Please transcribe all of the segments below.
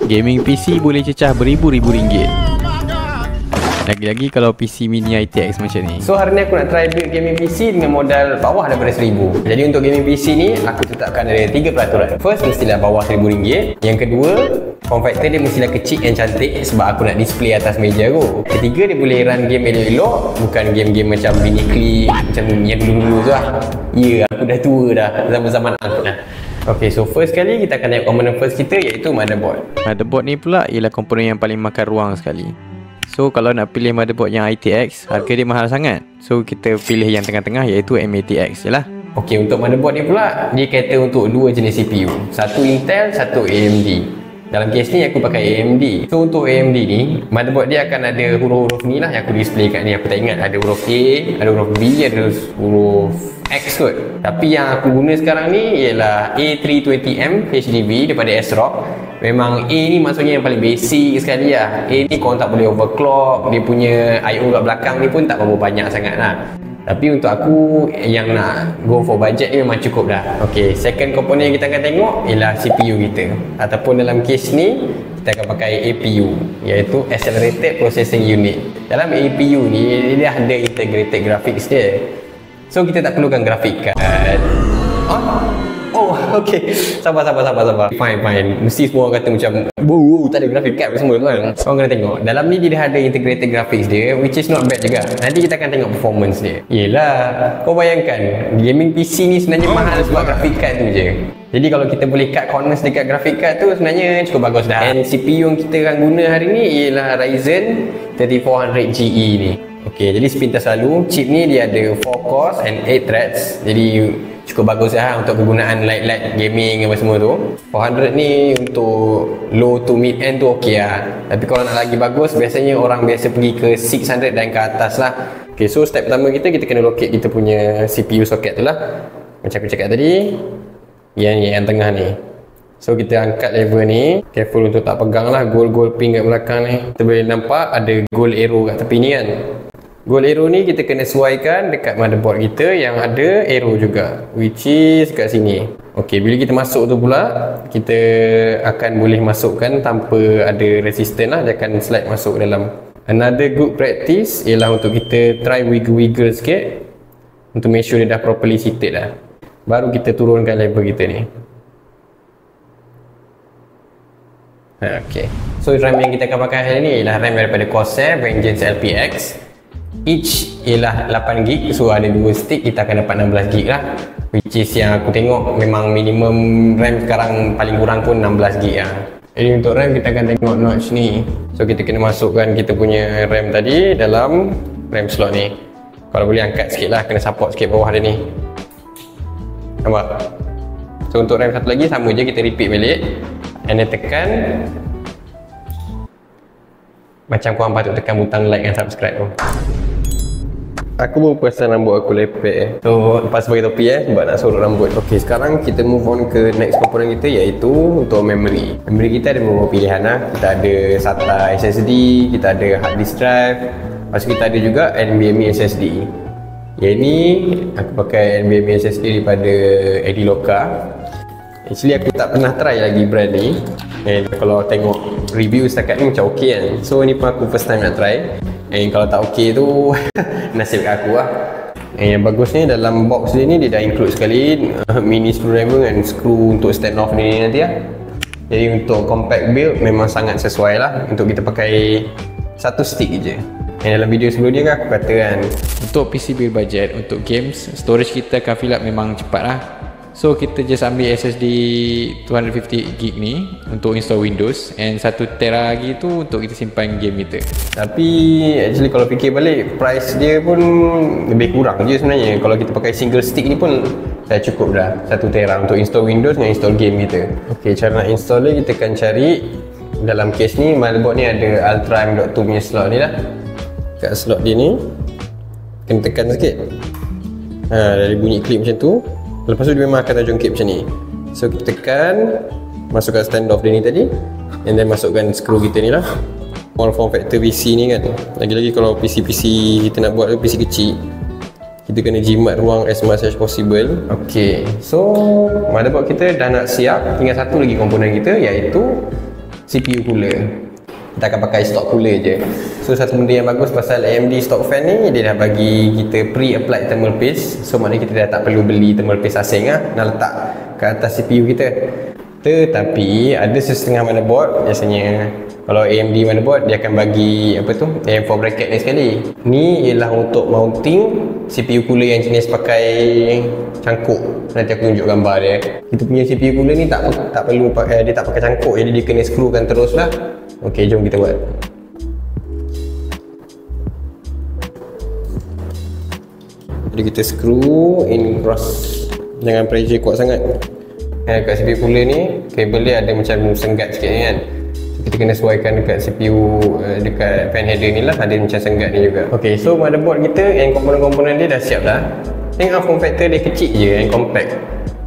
Gaming PC boleh cecah beribu-ribu ringgit. Lagi-lagi kalau PC mini ITX macam ni. So hari ni aku nak try build gaming PC dengan modal bawah daripada 1000. Jadi untuk gaming PC ni aku tetapkan ada 3 peraturan. First, mestilah bawah RM1000. Yang kedua, form factor dia mestilah kecil and cantik sebab aku nak display atas meja aku. Ketiga, dia boleh run game elok-elok, bukan game-game macam mini click macam yang dulu-dulu tu lah. Ya, aku dah tua dah, zaman-zaman aku dah. Okay, so first kali kita akan tengok komponen first kita iaitu motherboard. Motherboard ni pula ialah komponen yang paling makan ruang sekali. So kalau nak pilih motherboard yang ITX, harga dia mahal sangat. So kita pilih yang tengah-tengah iaitu MATX je lah. Okey, untuk motherboard ni pula, dia cater untuk 2 jenis CPU. Satu Intel, satu AMD. Dalam kes ni aku pakai AMD. So untuk AMD ni, motherboard dia akan ada huruf-huruf ni lah yang aku display kat ni. Aku tak ingat, ada huruf A, ada huruf B, ada huruf X kot. Tapi yang aku guna sekarang ni ialah A320M HDV daripada ASRock. Memang A ni maksudnya yang paling basic sekali lah. A ni korang tak boleh overclock. Dia punya I/O kat belakang ni pun tak berapa banyak sangat lah. Tapi untuk aku yang nak go for budget ni memang cukup dah. Ok, second component yang kita akan tengok ialah CPU kita. Ataupun dalam case ni kita akan pakai APU, iaitu Accelerated Processing Unit. Dalam APU ni dia ada integrated graphics dia. So kita tak perlukan graphic card. Oh, okay. Sabar. Fine. Mesti semua orang kata macam tak ada graphic card semua tu kan. Korang kena tengok. Dalam ni dia ada integrated graphics dia, which is not bad juga. Nanti kita akan tengok performance dia. Yelah, kau bayangkan gaming PC ni sebenarnya mahal sebab graphic card tu je. Jadi kalau kita boleh cut corners dekat graphic card tu sebenarnya cukup bagus dah. And CPU yang kita akan guna hari ni ialah Ryzen 3400 GE ni. Okay, jadi sepintas lalu, chip ni dia ada 4 cores and 8 threads. Jadi cukup bagus lah untuk kegunaan light gaming apa semua tu. 400 ni untuk low to mid end tu ok lah. Tapi kalau nak lagi bagus, biasanya orang biasa pergi ke 600 dan ke atas lah. Ok, so step pertama kita kena locate kita punya CPU socket tu lah. Macam aku cakap tadi, yang tengah ni. So kita angkat lever ni. Careful untuk tak pegang lah gold pin kat belakang ni. Kita boleh nampak ada gold arrow kat tepi ni kan. Gold arrow ni kita kena sesuaikan dekat motherboard kita yang ada arrow juga, which is kat sini. Ok, bila kita masuk tu pula, kita akan boleh masukkan tanpa ada resistance lah. Dia akan slide masuk dalam. Another good practice ialah untuk kita try wiggle sikit untuk make sure dia dah properly seated lah. Baru kita turunkan level kita ni. Ok, so RAM yang kita akan pakai hari ni ialah RAM daripada Corsair Vengeance LPX. Each ialah 8GB, so ada 2 stick, kita akan dapat 16GB lah. Which is yang aku tengok memang minimum RAM sekarang paling kurang pun 16GB lah. Jadi untuk RAM kita akan tengok notch ni. So kita kena masukkan kita punya RAM tadi dalam RAM slot ni. Kalau boleh angkat sikit lah, kena support sikit bawah dia ni. Nampak? So untuk RAM satu lagi sama je, kita repeat balik. And then tekan. Macam korang patut tekan butang like dan subscribe tu. Aku pun perasan rambut aku lepek So lepas bagi topi sebab nak sorot rambut. Ok, sekarang kita move on ke next komponen kita iaitu untuk memory. Memory kita ada beberapa pilihan lah. Kita ada SATA SSD, kita ada hard disk drive. Lepas tu kita ada juga NVMe SSD. Yang ni aku pakai NVMe SSD daripada Ediloka. Actually aku tak pernah try lagi brand ni. And kalau tengok review setakat ni macam ok kan. So ni pun aku first time nak try. And kalau tak ok tu nasib kat aku lah. And yang bagusnya dalam box dia ni dia dah include sekali mini screwdriver dan screw untuk stand off ni nanti lah. Jadi untuk compact build memang sangat sesuai lah untuk kita pakai satu stick je. And dalam video sebelum ni kan aku kata kan, untuk PC build budget, untuk games, storage kita akan fill up memang cepat lah. So kita just ambil SSD 250GB ni untuk install Windows, and 1TB lagi tu untuk kita simpan game kita. Tapi actually kalau fikir balik, price dia pun lebih kurang je sebenarnya. Kalau kita pakai single stick ni pun dah cukup dah 1TB untuk install Windows dan install game kita. Ok, cara nak install dia kita akan cari dalam case ni, motherboard ni ada Ultra M.2 punya slot ni lah. Kat slot dia ni kena tekan sikit. Dari bunyi klip macam tu. Lepas tu dia memang akan jongkit macam ni. So kita tekan, masukkan standoff dia ni tadi, and then masukkan screw kita ni lah. All form factor PC ni kan. Lagi-lagi kalau PC-PC kita nak buat PC kecil, kita kena jimat ruang as much as possible. Ok, so motherboard kita dah nak siap. Tinggal satu lagi komponen kita iaitu CPU cooler. Kita akan pakai stock cooler je. So satu benda yang bagus pasal AMD stock fan ni, dia dah bagi kita pre-applied thermal paste. So maknanya kita dah tak perlu beli thermal paste asing nak letak ke atas CPU kita. Tetapi ada setengah motherboard, biasanya kalau AMD motherboard dia akan bagi apa tu, AM4 bracket ni sekali. Ni ialah untuk mounting CPU cooler yang jenis pakai cangkuk. Nanti aku tunjuk gambar dia. Kita punya CPU cooler ni tak perlu dia tak pakai cangkuk, jadi dia kena skrukan terus lah. Okey, jom kita buat. Jadi kita screw in cross, jangan pressure kuat sangat. Kat CPU cooler ni, kabel dia ada macam senggat sikit ni kan. So, kita kena sesuaikan dekat CPU, dekat fan header ni lah, ada macam senggat ni juga. Okey, so motherboard kita and komponen-komponen dia dah siap dah. Tengok form factor dia kecil je and compact.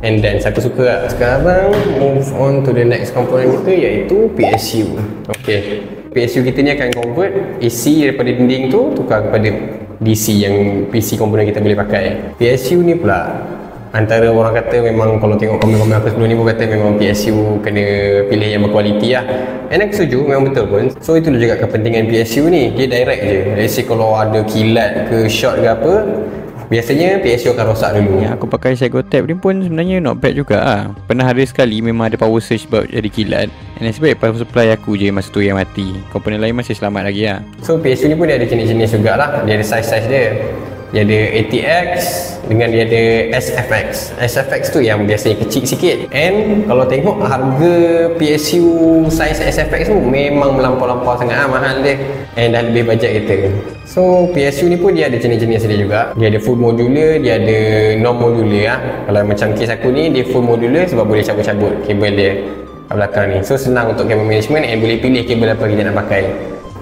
And then aku suka lah. Sekarang move on to the next component kita, iaitu PSU. Okay, PSU kita ni akan convert AC daripada dinding tu tukar kepada DC yang PC komponen kita boleh pakai. PSU ni pula, antara orang kata memang, kalau tengok komen-komen aku sebelum ni pun kata memang PSU kena pilih yang berkualiti lah. And aku setuju, memang betul pun. So itulah juga kepentingan PSU ni, dia direct je. Let's say kalau ada kilat ke short ke apa, biasanya PSU akan rosak dulu. Yang aku pakai Segotep ni pun sebenarnya not bad juga lah. Pernah ada sekali memang ada power surge sebab jadi kilat. And nasib baik power supply aku je masa tu yang mati. Komponen lain masih selamat lagi lah. So PSU ni pun dia ada jenis-jenis jugalah. Dia ada size-size dia. Dia ada ATX dengan dia ada SFX. SFX tu yang biasanya kecil sikit. And kalau tengok harga PSU size SFX tu memang melampau-lampau sangat lah, mahal dia. And dah lebih bajet kita. So PSU ni pun dia ada jenis-jenis dia juga. Dia ada full modular, dia ada non modular lah. Kalau macam case aku ni, dia full modular sebab boleh cabut-cabut kabel dia kat belakang ni. So senang untuk kabel management and boleh pilih kabel apa kita nak pakai.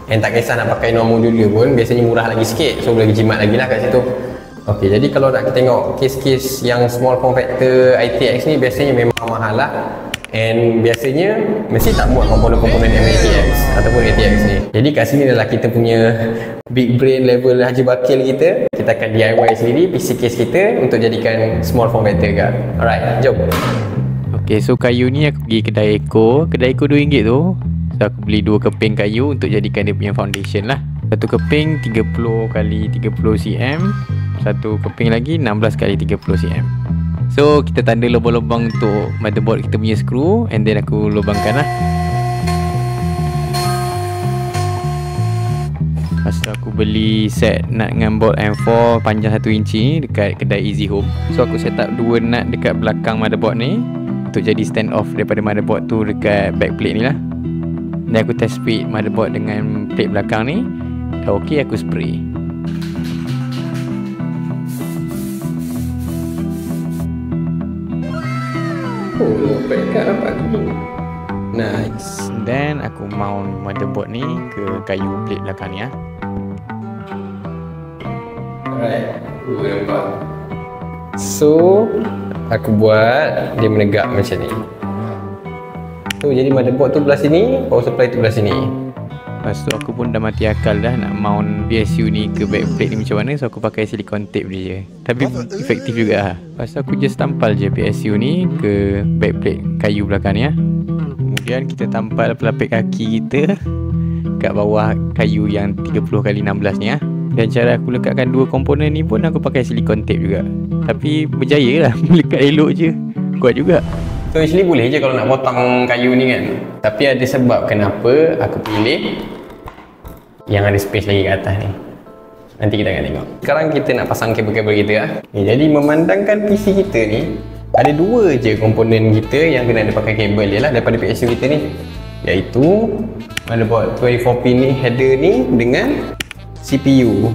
And tak kisah nak pakai non modular pun, biasanya murah lagi sikit. So boleh jimat lagi lah kat situ. Ok, jadi kalau nak tengok case-case yang small form factor ITX ni, biasanya memang mahal lah. And biasanya mesti tak muat komponen-komponen ATX ataupun ATX ni. Jadi kat sini adalah kita punya big brain level Haji Bakil kita. Kita akan DIY sendiri PC case kita untuk jadikan small form factor ke. Alright, jom. Ok, so kayu ni aku pergi kedai Eko. Kedai Eko RM2 tu. So aku beli 2 keping kayu untuk jadikan dia punya foundation lah. Satu keping 30 x 30 cm. Satu keping lagi 16 x 30 cm. So kita tanda lubang-lubang untuk motherboard kita punya screw. And then aku lubangkan lah. Lepas tu aku beli set nut dengan bolt M4 panjang 1 inci dekat kedai Easy Home. So aku set up 2 nut dekat belakang motherboard ni untuk jadi stand off daripada motherboard tu dekat backplate ni lah. Dan aku test speed motherboard dengan plate belakang ni. Dah ok, aku spray. Oh, lopek kat nampak ni. Nice. Dan aku mount motherboard ni ke kayu plate belakang ni lah. Alright, nampak. So aku buat dia menegak macam ni. So jadi motherboard tu belah sini, power supply tu belah sini. Lepas tu aku pun dah mati akal dah nak mount PSU ni ke backplate ni macam mana. So aku pakai silicone tape dia je. Tapi efektif juga lah. Lepas tu aku just tampal je PSU ni ke backplate kayu belakang ni lah. Kemudian kita tampal pelapik kaki kita kat bawah kayu yang 30x16 ni lah. Dan cara aku lekatkan 2 komponen ni pun aku pakai silicone tape juga. Tapi berjaya lah, melekat elok je. Kuat juga. So actually boleh je kalau nak potong kayu ni kan. Tapi ada sebab kenapa aku pilih yang ada space lagi kat atas ni. Nanti kita akan tengok. Sekarang kita nak pasang kabel-kabel kita lah. Jadi memandangkan PC kita ni, ada 2 je komponen kita yang kena ada pakai kabel dia lah daripada PSU kita ni. Iaitu motherboard 24 pin ni, header ni dengan CPU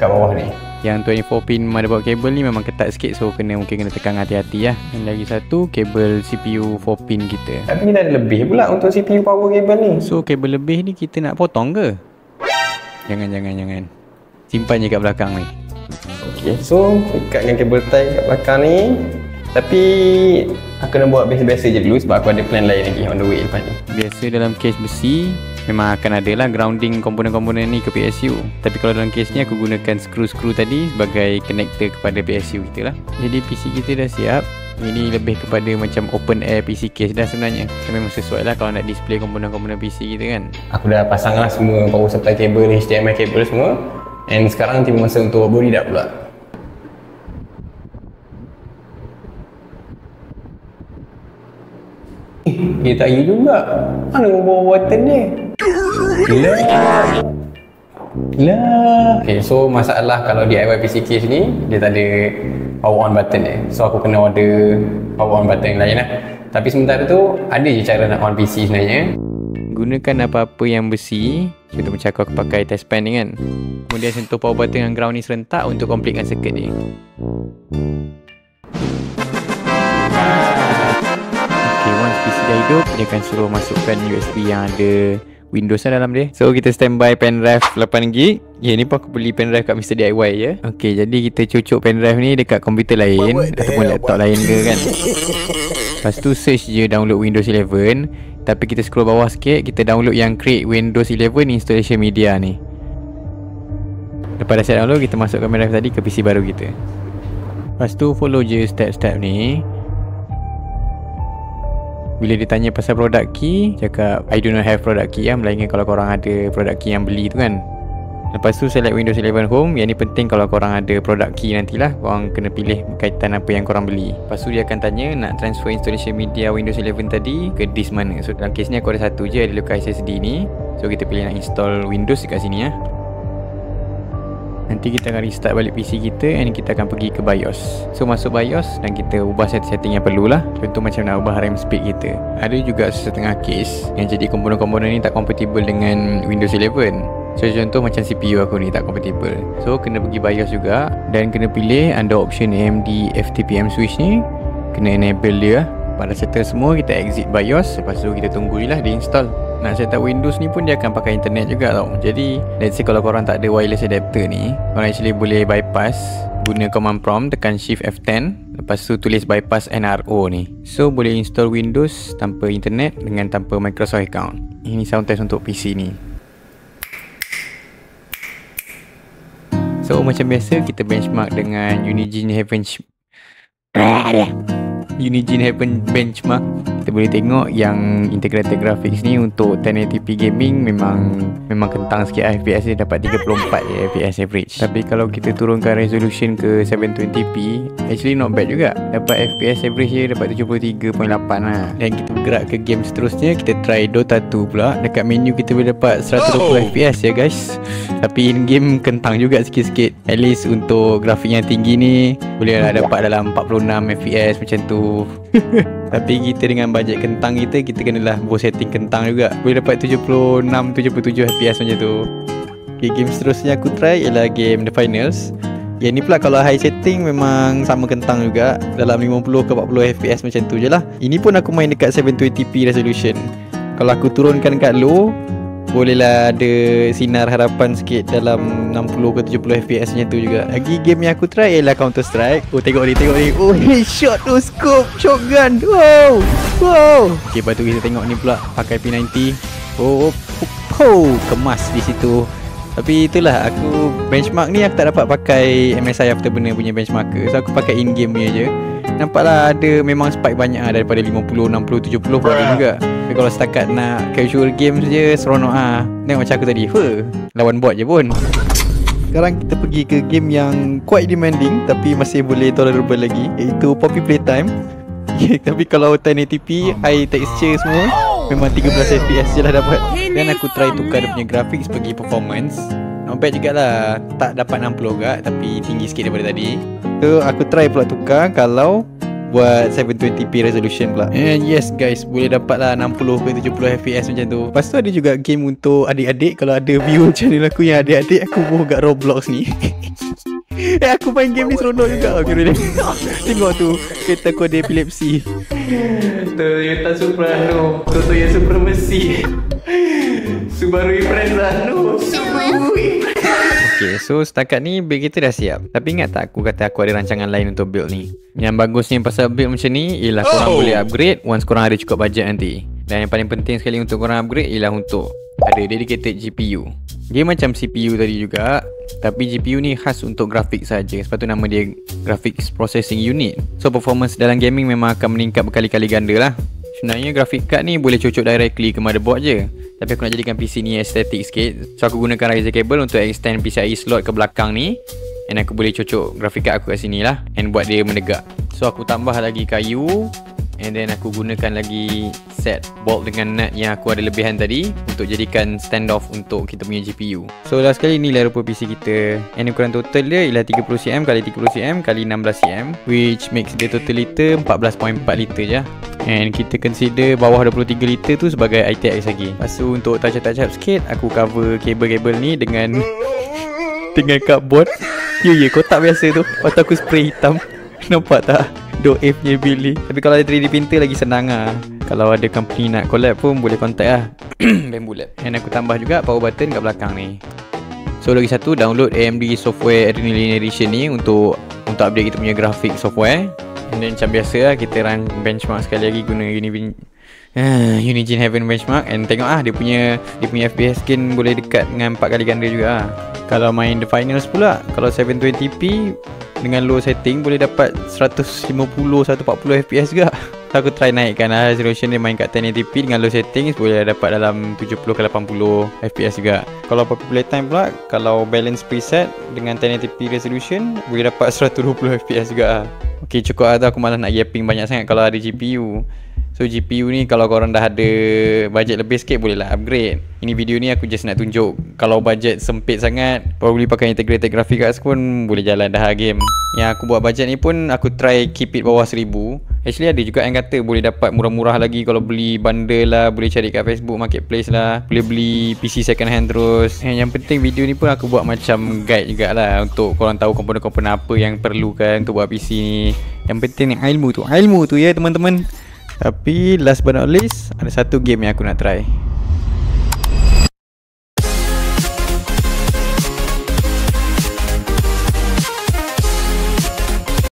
kat bawah ni. Yang 24 pin motherboard kabel ni memang ketat sikit. So mungkin kena tekan hati-hati lah. Dan lagi satu kabel CPU 4 pin kita. Tapi kita ada lebih pula untuk CPU power kabel ni. So kabel lebih ni kita nak potong ke? Jangan. Simpan je kat belakang ni. Okay, so ikatkan kabel tie kat belakang ni. Tapi aku nak buat biasa-biasa je dulu sebab aku ada plan lain lagi on the way lepas ni. Biasa dalam case besi memang akan ada lah grounding komponen-komponen ni ke PSU. Tapi kalau dalam case ni aku gunakan skru-skru tadi sebagai connector kepada PSU kita lah. Jadi PC kita dah siap. Ini lebih kepada macam open air PC case dah sebenarnya. Memang sesuai lah kalau nak display komponen-komponen PC kita kan. Aku dah pasang lah semua power supply cable, HDMI cable semua. And sekarang tiba masa untuk body dah pula. Tak lagi juga. Mana bawa button ni? Okay, so masalah kalau DIY PC case ni, dia tak ada power on button dia. So aku kena order power on button yang lain lah. Tapi sementara tu, ada je cara nak on PC sebenarnya. Gunakan apa-apa yang besi. Contoh macam aku pakai test pen ni kan. Kemudian sentuh power button dengan ground ni serentak untuk completekan circuit ni. Okay, once PC dah hidup, dia akan suruh masukkan USB yang ada Windows lah dalam dia. So kita standby pen drive 8GB. Ni pun aku beli pen drive kat Mr. DIY je. Okay, jadi kita cucuk pen drive ni dekat komputer lain ataupun laptop lain ke kan. Lepas tu search je download Windows 11. Tapi kita scroll bawah sikit, kita download yang create Windows 11 installation media ni. Lepas dah set download, kita masukkan pen drive tadi ke PC baru kita. Lepas tu follow je step-step ni. Bila dia tanya pasal product key, cakap I do not have product key lah. Melainkan kalau korang ada product key yang beli tu kan. Lepas tu select Windows 11 Home. Yang ni penting kalau korang ada product key nantilah. Korang kena pilih berkaitan apa yang korang beli. Lepas tu dia akan tanya nak transfer installation media Windows 11 tadi ke disk mana. So dalam case ni aku ada satu je, ada local SSD ni. So kita pilih nak install Windows dekat sini lah. Nanti kita akan restart balik PC kita and kita akan pergi ke BIOS. So masuk BIOS dan kita ubah setting yang perlulah. Contoh macam nak ubah RAM speed kita. Ada juga setengah case yang jadi komponen-komponen ni tak compatible dengan Windows 11. So contoh macam CPU aku ni tak compatible. So kena pergi BIOS juga dan kena pilih under option AMD FTPM switch ni. Kena enable dia. Pada settle semua, kita exit BIOS. Lepas tu kita tunggu je lah dia install. Nak set up Windows ni pun dia akan pakai internet juga tau. Jadi let's say kalau korang tak ada wireless adapter ni, korang actually boleh bypass. Guna command prompt, tekan shift F10. Lepas tu tulis bypass NRO ni. So boleh install Windows tanpa internet dengan tanpa Microsoft account. Ini sound test untuk PC ni. So macam biasa kita benchmark dengan Unigine Heaven benchmark. Kita boleh tengok yang integrated graphics ni untuk 1080p gaming memang kentang sikit. FPS dia dapat 34 je FPS average. Tapi kalau kita turunkan resolution ke 720p, actually not bad juga. Dapat FPS average dia dapat 73.8 lah. Dan kita bergerak ke game seterusnya. Kita try Dota 2 pula. Dekat menu kita boleh dapat 120 FPS ya guys. Tapi in game kentang juga sikit-sikit. At least untuk grafik yang tinggi ni boleh lah dapat dalam 46 FPS macam tu. Tapi kita dengan bajet kentang kita kenalah buat setting kentang juga. Boleh dapat 76-77 FPS macam tu. Okay, game seterusnya aku try ialah game The Finals. Yang ni pula kalau high setting memang sama kentang juga. Dalam 50 ke 40 FPS macam tu je lah. Ini pun aku main dekat 720p resolution. Kalau aku turunkan kat low, bolehlah ada sinar harapan sikit dalam 60 ke 70 FPS macam tu juga. Lagi game yang aku try ialah Counter Strike. Oh tengok ni. Oh headshot tu, scope, shotgun. Wow. Okay, lepas tu kita tengok ni pula pakai P90. Oh kemas di situ. Tapi itulah aku benchmark ni aku tak dapat pakai MSI Afterburner punya benchmarker. So aku pakai in game punya je. Nampaklah ada memang spike banyak lah. Daripada 50, 60, 70 pun ada juga. Tapi kalau setakat nak casual games je, seronok lah. Tengok macam aku tadi, lawan bot je pun. Sekarang kita pergi ke game yang quite demanding tapi masih boleh tolerable lagi, iaitu Poppy Playtime. Tapi kalau 1080p, high texture semua, memang 13 FPS je lah dapat. Dan aku try tukar dia punya graphics pergi performance. Not bad jugalah. Tak dapat 60 kat, tapi tinggi sikit daripada tadi. So aku try pula tukar kalau buat 720p resolution pula. And yes guys, boleh dapat lah 60 ke 70 FPS macam tu. Lepas tu ada juga game untuk adik-adik. Kalau ada view channel aku yang adik-adik, aku buh kat Roblox ni. Aku main game ni seronok juga. Tengok tu, kereta aku ada epilepsi. Toyota Soprano, Toyota Supremacy, Subaru Impreza, Subaru Impreza. Okay, so setakat ni build kita dah siap. Tapi ingat tak aku kata aku ada rancangan lain untuk build ni. Yang bagusnya pasal build macam ni ialah korang boleh upgrade once korang ada cukup budget nanti. Dan yang paling penting sekali untuk korang upgrade ialah untuk ada dedicated GPU. Dia macam CPU tadi juga, tapi GPU ni khas untuk grafik saja. Sebab tu nama dia Graphics Processing Unit. So performance dalam gaming memang akan meningkat berkali-kali ganda lah. Sebenarnya graphic card ni boleh cocok directly ke motherboard je, tapi aku nak jadikan PC ni estetik sikit. So aku gunakan riser cable untuk extend PCIe slot ke belakang ni, and aku boleh cocok graphic card aku kat sini lah, and buat dia menegak. So aku tambah lagi kayu, and then aku gunakan lagi set bolt dengan nut yang aku ada lebihan tadi untuk jadikan standoff untuk kita punya GPU. So last sekali ni lah rupa PC kita, and ukuran total dia ialah 30cm x 30cm x 16cm, which makes the total liter 14.4 liter je. And kita consider bawah 23 liter tu sebagai ITX lagi. Lepas tu untuk touch-up sikit, aku cover kabel-kabel ni dengan dengan cardboard. Ya, kotak biasa tu. Lepas tu aku spray hitam. Nampak tak? Doa punya Billy. Tapi kalau ada 3D printer lagi senang lah. Kalau ada company nak collab pun boleh contact lah. Bamboo Lab. And aku tambah juga power button kat belakang ni. So lagi satu, download AMD software Adrenaline Edition ni untuk update kita punya grafik software. And then macam biasa lah, kita run benchmark sekali lagi guna Unigine Heaven benchmark. And tengok dia punya FPS skin boleh dekat dengan 4 kali ganda juga lah. Kalau main The Finals pula, kalau 720p dengan low setting boleh dapat 150-140 FPS juga. So aku try naikkan lah resolution dia, main kat 1080p dengan low settings boleh dapat dalam 70-80 FPS juga. Kalau power playtime pula, kalau balance preset dengan 1080p resolution boleh dapat 120 FPS juga lah. Ok, cukup lah tu, aku malas nak yapping banyak sangat kalau ada GPU. So GPU ni kalau korang dah ada budget lebih sikit bolehlah upgrade. Ini video ni aku just nak tunjuk, kalau budget sempit sangat, probably pakai integrated graphic cards pun boleh jalan dah game. Yang aku buat budget ni pun aku try keep it bawah 1000. Actually ada juga yang kata boleh dapat murah-murah lagi kalau beli bundle lah, boleh cari kat Facebook Marketplace lah, boleh beli PC second hand terus. Yang penting video ni pun aku buat macam guide jugalah untuk korang tahu komponen-komponen apa yang perlukan untuk buat PC ni. Yang penting ni ilmu tu ya teman-teman. Tapi last but not least, ada satu game yang aku nak try.